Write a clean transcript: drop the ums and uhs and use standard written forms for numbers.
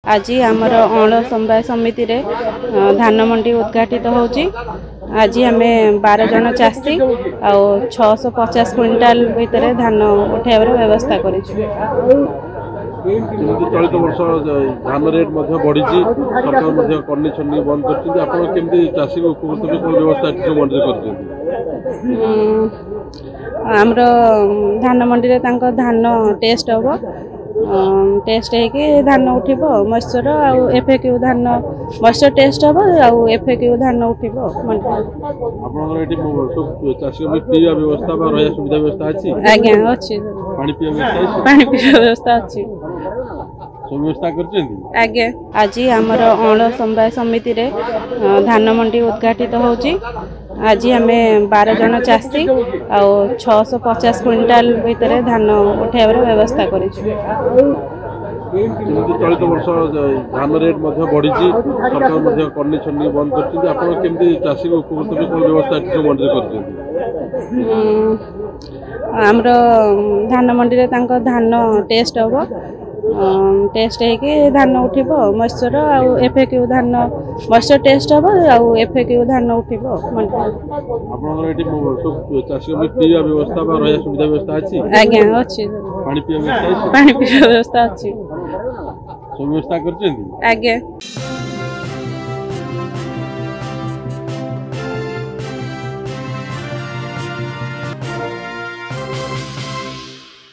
आज आमर अण समवाय समिति रे धान मंडी उद्घाटित होची। आज आम 12 जन चाषी आ 650 क्विंटाल भितर धान उठाइबार व्यवस्था करिछु। चलित वर्ष धान रेट बढ़ी सरकार कन्नी छन्नी बंद कर चाषी को उपकृत व्यवस्था मंडी कर धान मंडी रे धान टेस्ट हम टेस्ट है धान उठब मॉइस्चर आउ एफएक्यू धान मॉइस्चर टेस्ट हम आउ एफएक्यू धान उठब चाषी व्यवस्था सुविधा व्यवस्था अच्छी आज्ञा अच्छी पानी पीवा व्यवस्था अच्छी व्यवस्था आज्ञा। आज आमर अण समवाय समिति रे धान मंडी उद्घाटित होची। आज आम 12 जन चाषी आ 650 क्विंटाल भितर धान उठाइबार व्यवस्था करिछु। चलित वर्ष धान रेट बढ़ी सरकार कन्नी छन्नी बंद कर चाषी को उपकृत व्यवस्था मंडी कर धान मंडी रे धान टेस्ट हम टेस्ट है धान उठब मॉइस्चर आउ एफएक्यू धान मॉइस्चर टेस्ट हम आउ एफएक्यू धान उठब चाषी व्यवस्था सुविधा व्यवस्था अच्छी आज्ञा अच्छी पानी पीवा व्यवस्था अच्छी व्यवस्था आज्ञा।